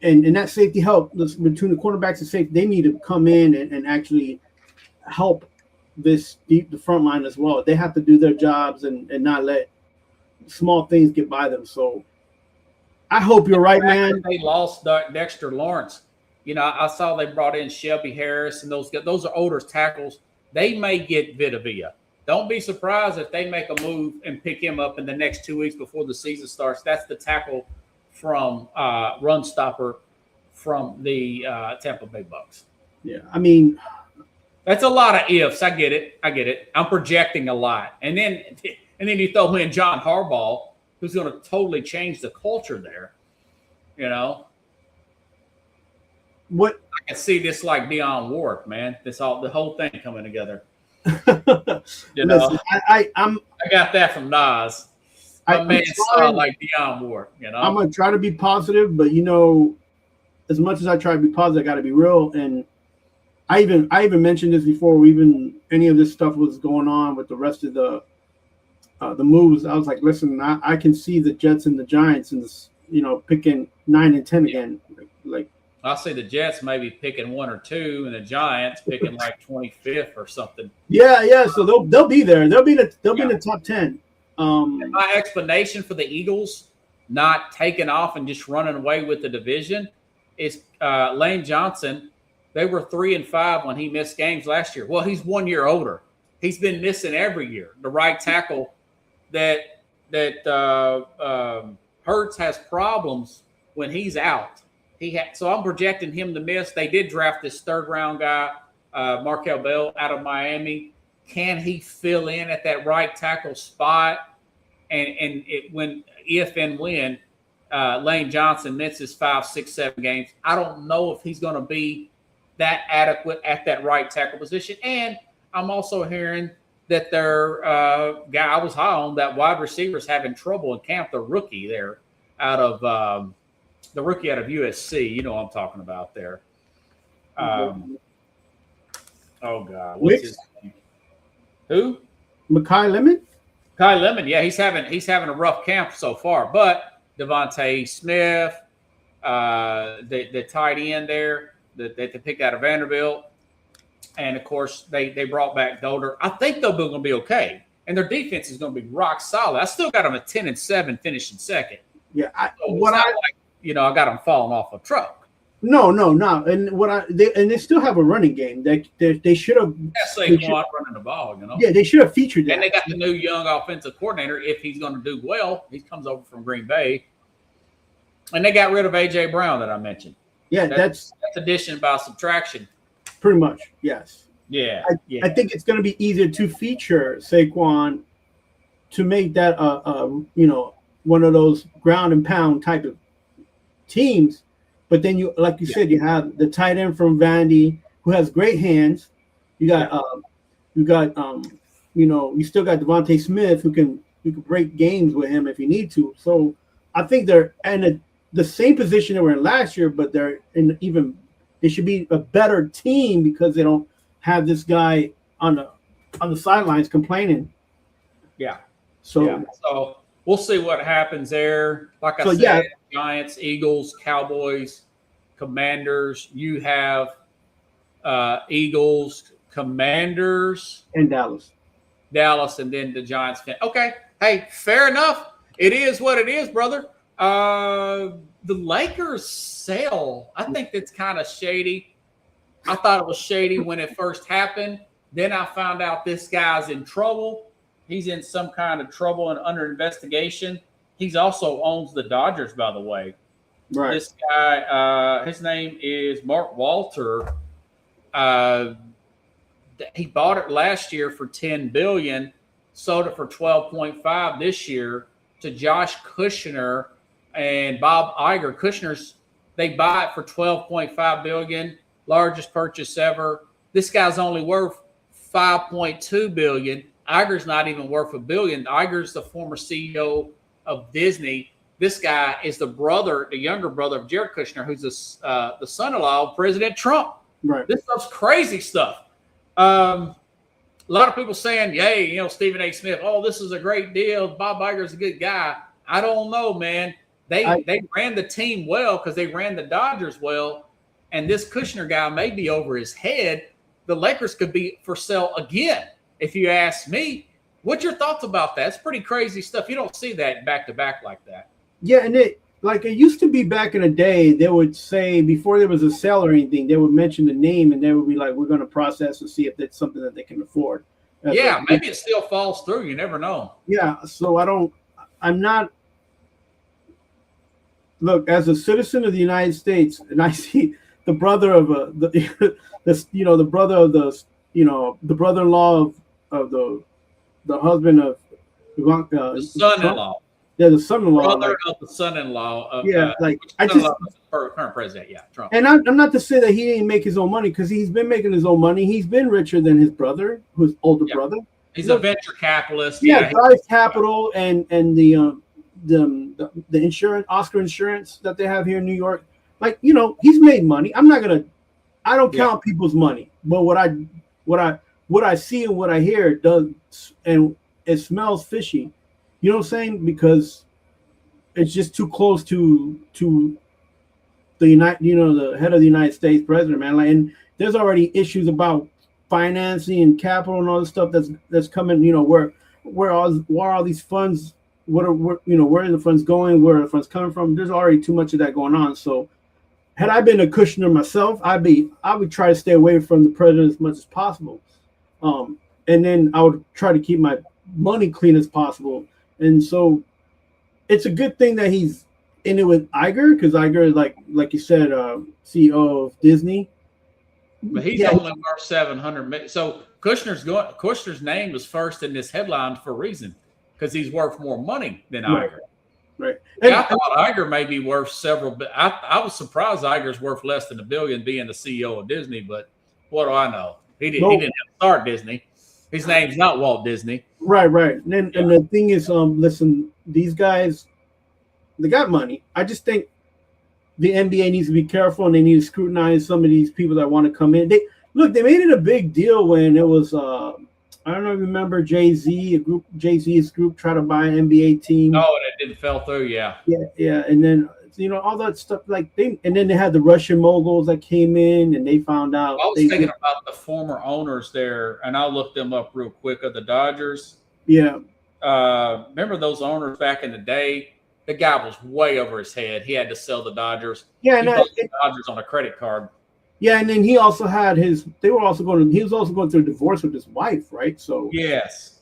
and that safety help between the quarterbacks and safety, they need to come in and actually help the front line as well. They have to do their jobs and not let small things get by them. So I hope you're right, man. They lost Dexter Lawrence. I saw they brought in Shelby Harris, and those are older tackles. They may get Vitavia. Don't be surprised if they make a move and pick him up in the next 2 weeks before the season starts. That's the tackle from run stopper from the Tampa Bay Bucks. Yeah, I mean, that's a lot of ifs. I get it. I'm projecting a lot, and then you throw in John Harbaugh, who's going to totally change the culture there. What I can see this like Deion Ward, man. The whole thing coming together. Listen, I got that from Nas. My man sound like Deion Ward. I'm gonna try to be positive, but as much as I try to be positive, I got to be real. And I even mentioned this before, even any of this stuff was going on with the rest of the moves. I was like, listen, I can see the Jets and the Giants and picking 9 and 10 again. Like I'll say the Jets maybe picking 1 or 2, and the Giants picking like 25th or something. Yeah. So they'll be there. They'll be in the top 10. And my explanation for the Eagles not taking off and just running away with the division is Lane Johnson. They were 3-5 when he missed games last year. Well, he's 1 year older. He's been missing every year. The right tackle that Hurts has problems when he's out. So I'm projecting him to miss. They did draft this third round guy, Markel Bell, out of Miami. Can he fill in at that right tackle spot? And if and when Lane Johnson misses 5, 6, 7 games, I don't know if he's going to be that adequate at that right tackle position. And I'm also hearing that their guy I was high on, that wide receiver's having trouble in camp, the rookie there out of USC. You know what I'm talking about there. Oh God, what's his name? Who? Mekhi Lemon? Kai Lemon, yeah, he's having a rough camp so far. But Devontae Smith, the tight end there that they picked out of Vanderbilt, and of course they brought back Dolder. I think they're going to be okay, and their defense is going to be rock solid. I still got them at 10-7, finishing second. Yeah, I got them falling off a truck. No, and they still have a running game. They should have. That's Saquon running the ball, you know. Yeah, they should have featured that. And they got the new young offensive coordinator. If he's going to do well, he comes over from Green Bay. And they got rid of A.J. Brown that I mentioned. Yeah, that's addition by subtraction. Pretty much, yes. Yeah, I think it's going to be easier to feature Saquon to make that one of those ground and pound type of teams. But then you, like you said, you have the tight end from Vandy who has great hands. You got you still got Devontae Smith who can break games with him if you need to. So I think they're in the same position they were in last year, but they're in they should be a better team because they don't have this guy on the sidelines complaining. Yeah. So we'll see what happens there. Like I said, Giants, Eagles, Cowboys, Commanders. You have Eagles, Commanders, and Dallas, and then the Giants. Okay, hey, fair enough. It is what it is, brother. The Lakers sale, I think that's kind of shady. I thought it was shady when it first happened. Then I found out this guy's in trouble. He's in some kind of trouble and under investigation. He's also owns the Dodgers, by the way. Right. This guy, his name is Mark Walter. He bought it last year for $10 billion, sold it for $12.5 this year to Josh Kushner and Bob Iger. Kushner's, they buy it for $12.5 billion, largest purchase ever. This guy's only worth $5.2 billion. Iger's not even worth $1 billion. Iger's the former CEO of Disney. This guy is the younger brother of Jared Kushner, who's the son-in-law of President Trump. Right. This stuff's crazy stuff. A lot of people saying, "Yay, Stephen A. Smith. Oh, this is a great deal. Bob Iger's a good guy." I don't know, man. They ran the team well because they ran the Dodgers well, and this Kushner guy may be over his head. The Lakers could be for sale again, if you ask me. What's your thoughts about that? It's pretty crazy stuff. You don't see that back to back like that. Yeah, and it used to be back in the day, they would say before there was a sale or anything, they would mention the name and they would be like, we're going to process and see if that's something that they can afford. Maybe it still falls through. You never know. Yeah, so look, as a citizen of the United States, and I see the brother of the brother-in-law of the husband of the son-in-law. Yeah, the son-in-law. Brother of the son-in-law of current president. Yeah, Trump. And I'm not to say that he didn't make his own money because he's been making his own money. He's been richer than his brother, who's older brother. He's a venture capitalist. Yeah, drives capital and the insurance, Oscar insurance that they have here in New York. He's made money. I don't count people's money, but what I see and what I hear does, and it smells fishy. You know what I'm saying? Because it's just too close to the the head of the United States president, man. And there's already issues about financing and capital and all this stuff that's coming. Where are these funds? Where are the funds going? Where are the funds coming from? There's already too much of that going on. So, had I been a Kushner myself, I would try to stay away from the president as much as possible. And then I would try to keep my money clean as possible. And so it's a good thing that he's in it with Iger, because Iger is like you said, CEO of Disney. But he's Yeah, only worth 700 million. So Kushner's name was first in this headline for a reason, because he's worth more money than right, Iger. right. I thought Iger may be worth several, but I was surprised Iger's worth less than $1 billion being the CEO of Disney. But what do I know? He didn't have to start Disney. His name's not Walt Disney. Right. And the thing is, listen, these guys, they got money. I just think the NBA needs to be careful, and they need to scrutinize some of these people that want to come in. They made it a big deal when it was I don't know if you remember Jay-Z's group tried to buy an NBA team. Oh, and it didn't fell through, yeah. Yeah, and then all that stuff and then they had the Russian moguls that came in, and they found out. I was thinking about the former owners there, and I'll look them up real quick, of the Dodgers. Yeah. Remember those owners back in the day? The guy was way over his head. He had to sell the Dodgers. Yeah, he bought the Dodgers on a credit card. Yeah, and then he also had he was also going through a divorce with his wife, right? So yes.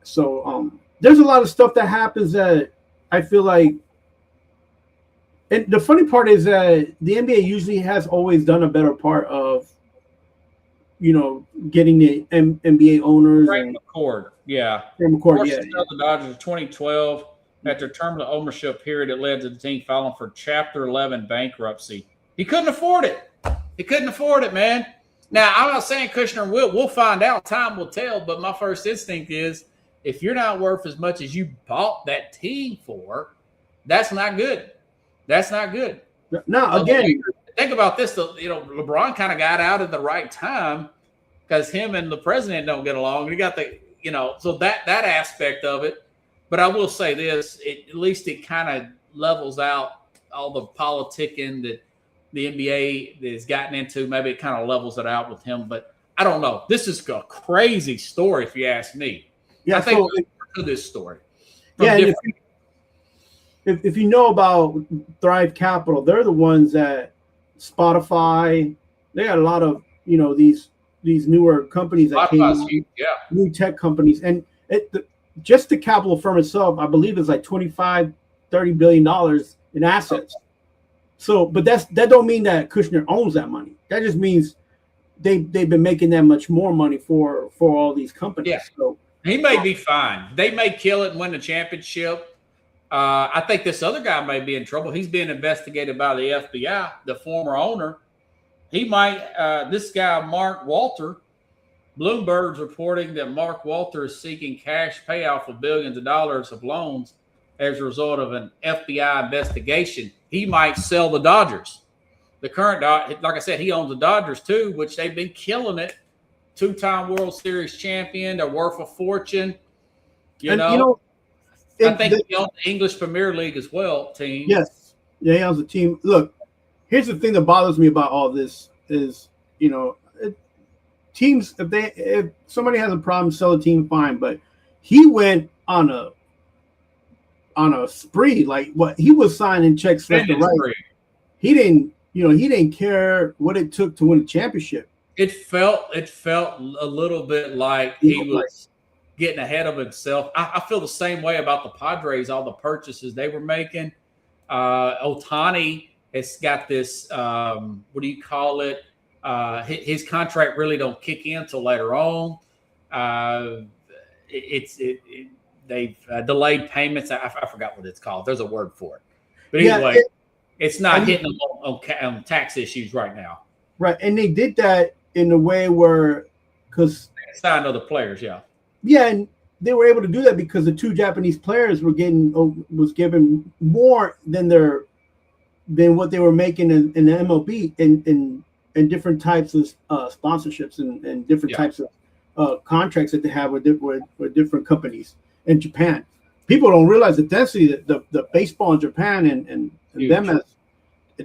So there's a lot of stuff that happens that I feel like, and the funny part is that the NBA usually has always done a better part of, getting the NBA owners. Frank McCord, yeah. Frank McCord, yeah. The Dodgers in 2012. After a term of ownership period, it led to the team filing for Chapter 11 bankruptcy. He couldn't afford it. He couldn't afford it, man. Now, I'm not saying Kushner will. We'll find out. Time will tell. But my first instinct is, if you're not worth as much as you bought that team for, that's not good. That's not good. Now, again, think about this. LeBron kind of got out at the right time, because him and the president don't get along. You got so that aspect of it. But I will say this, at least it kind of levels out all the politicking that the NBA has gotten into. Maybe it kind of levels it out with him. But I don't know. This is a crazy story, if you ask me. Yeah, I think to this story. Yeah, if you know about Thrive Capital, they're the ones that Spotify, they got a lot of, these newer companies that came out, new tech companies. And just the capital firm itself, I believe, is like $25-30 billion in assets. So, but that don't mean that Kushner owns that money. That just means they've been making that much more money for all these companies. Yeah. So he may be fine. They may kill it and win the championship. I think this other guy may be in trouble. He's being investigated by the FBI, the former owner. He might, this guy, Mark Walter, Bloomberg's reporting that Mark Walter is seeking cash payout for billions of dollars of loans as a result of an FBI investigation. He might sell the Dodgers. The current, like I said, he owns the Dodgers too, which they've been killing it. 2-time World Series champion. They're worth a fortune. I think he owns the English Premier League as well, team. Yes. Yeah, he owns a team. Look, here's the thing that bothers me about all this is, teams, if somebody has a problem, sell a team, fine. But he went on a spree. Like, what, he was signing checks left and right. He didn't care what it took to win a championship. It felt a little bit like he was getting ahead of himself. I feel the same way about the Padres, all the purchases they were making. Ohtani has got this, what do you call it? His contract really don't kick in until later on. They've delayed payments. I forgot what it's called. There's a word for it. But anyway, it's not hitting them on tax issues right now. Right, and they did that in a way where, because they signed other players, yeah. Yeah, and they were able to do that because the two Japanese players was given more than what they were making in the MLB in different types of sponsorships and different types of contracts that they have with different companies in Japan. People don't realize the density that the baseball in Japan and them as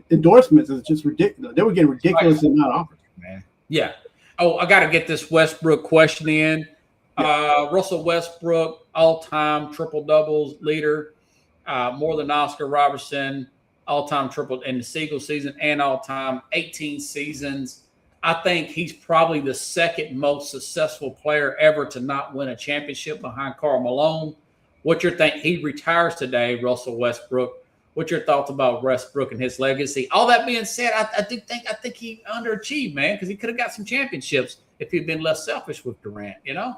endorsements is just ridiculous. They were getting ridiculous amount of offers. Man. Yeah. Oh, I got to get this Westbrook question in. Russell Westbrook, all-time triple-doubles leader, more than Oscar Robertson, all-time triple in the single season and all-time 18 seasons. I think he's probably the second most successful player ever to not win a championship behind Karl Malone. What your think? He retires today, Russell Westbrook. What's your thoughts about Westbrook and his legacy? All that being said, I think he underachieved, man, because he could have got some championships if he'd been less selfish with Durant. You know?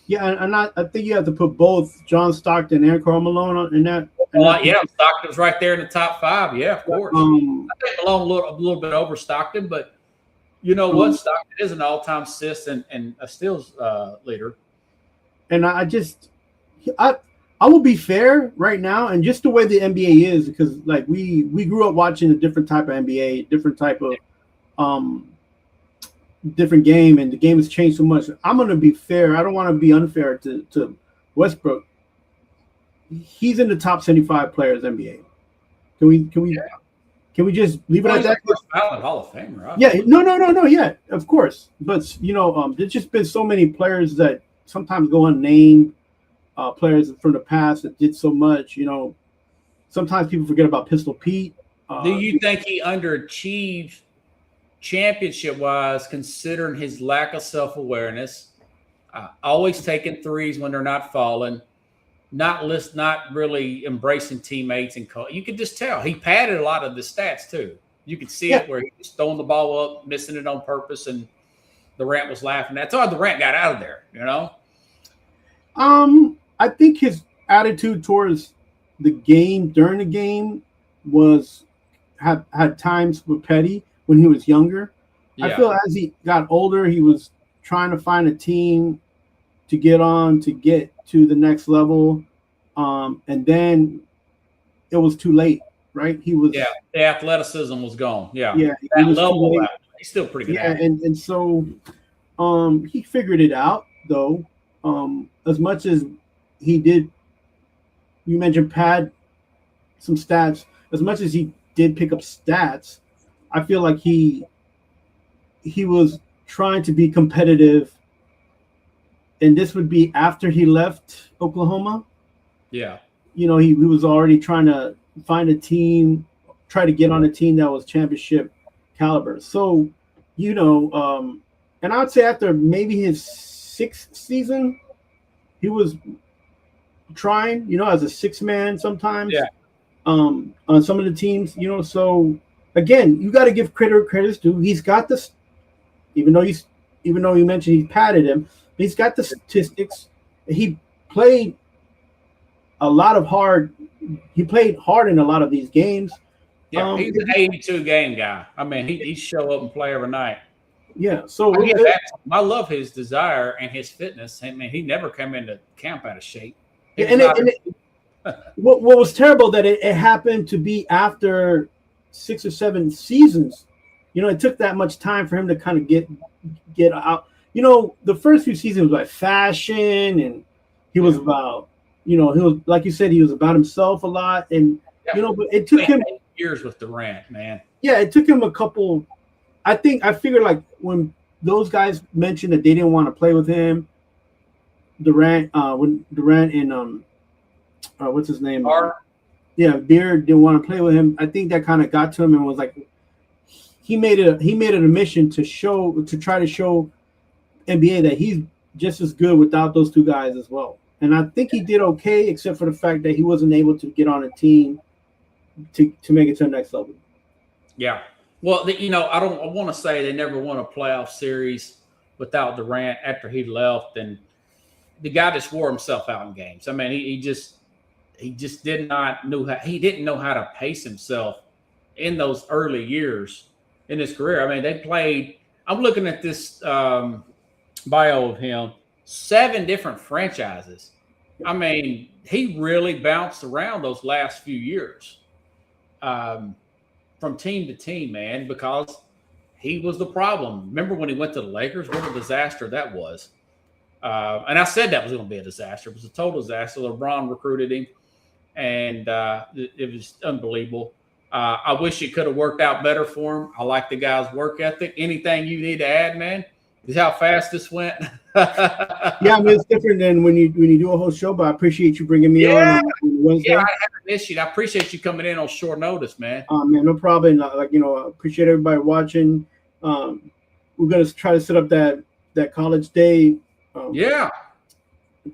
Yeah, and I think you have to put both John Stockton and Karl Malone in that. Yeah, Stockton's right there in the top 5. Yeah, of course. I think Malone a little bit over Stockton, but you know what? Stockton is an all-time assist and a steals leader. And I will be fair right now, and just the way the NBA is, because like we grew up watching a different type of NBA, different type of different game, and the game has changed so much. I'm going to be fair. I don't want to be unfair to Westbrook. He's in the top 75 players NBA. Can we just leave it at that? Valid Hall of Famer. Right? Yeah, no. Yeah, of course. But there's just been so many players that sometimes go unnamed. Players from the past that did so much. Sometimes people forget about Pistol Pete. Do you think he underachieved championship-wise, considering his lack of self-awareness, always taking threes when they're not falling, not really embracing teammates and you could just tell he padded a lot of the stats too. You could see it where he was throwing the ball up, missing it on purpose, and Durant was laughing. That's how Durant got out of there. I think his attitude towards the game during the game had times with petty when he was younger. Yeah. I feel as he got older, he was trying to find a team to get to the next level. And then it was too late, right? The athleticism was gone. Yeah. That level, he's still pretty good. Yeah, and so he figured it out though. As much as he did, you mentioned pad some stats. As much as he did pick up stats, I feel like he was trying to be competitive, and this would be after he left Oklahoma. Yeah, he was already trying to find a team, try to get on a team that was championship caliber. So, and I would say after maybe his 6th season, he was trying, as a 6-man sometimes. Yeah. On some of the teams, so again, you got to give credit's due. He's got this, even though you mentioned he padded him, he's got the statistics. He played hard in a lot of these games. Yeah, he's an 82 game guy. I mean, he show up and play every night. Yeah, so I love his desire and his fitness. I mean, he never came into camp out of shape. What was terrible that it happened to be after 6 or 7 seasons. It took that much time for him to kind of get out. The first few seasons was like fashion, and he was about, he was, like you said, he was about himself a lot, and but it took him years with Durant, man. Yeah, it took him a couple. I figured like when those guys mentioned that they didn't want to play with him, Durant and what's his name? Beard didn't want to play with him. I think that kind of got to him and was like, he made it a mission to try to show NBA that he's just as good without those 2 guys as well. And I think he did okay, except for the fact that he wasn't able to get on a team to make it to the next level. Yeah. Well, I want to say they never won a playoff series without Durant after he left, and the guy just wore himself out in games. I mean, he just didn't know how to pace himself in those early years in his career. I mean, they played. I'm looking at this bio of him, 7 different franchises. I mean, he really bounced around those last few years. From team to team, man, because he was the problem. Remember when he went to the Lakers? What a disaster that was. And I said that was going to be a disaster. It was a total disaster. LeBron recruited him, and it was unbelievable. I wish it could have worked out better for him. I like the guy's work ethic. Anything you need to add, man? Is how fast this went. Yeah, I mean, it's different than when you do a whole show, but I appreciate you bringing me on Wednesday. Yeah, I haven't missed you. I appreciate you coming in on short notice, man. Man, no problem. I appreciate everybody watching. We're gonna try to set up that college day.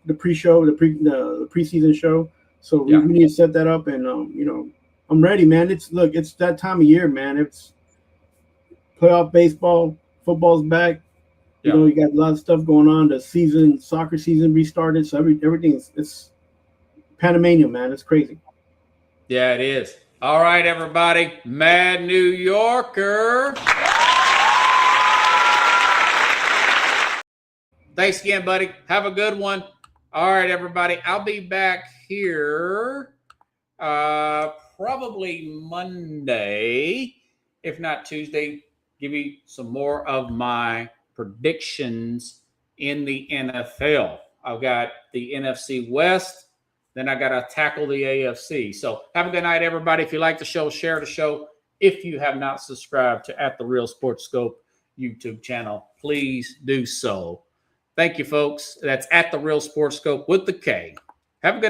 the pre-show, the preseason show. So we need to set that up, and I'm ready, man. It's that time of year, man. It's playoff baseball, football's back. You got a lot of stuff going on. The soccer season restarted, so everything's it's Panamanian, man. It's crazy. Yeah, it is. All right, everybody. Mad New Yorker. Thanks again, buddy. Have a good one. All right, everybody. I'll be back here probably Monday, if not Tuesday. Give you some more of my predictions in the NFL. I've got the NFC West. Then I got to tackle the AFC. So have a good night, everybody. If you like the show, share the show. If you have not subscribed to @TheRealSportsSkope YouTube channel, please do so. Thank you, folks. That's @TheRealSportsSkope with the K. Have a good night.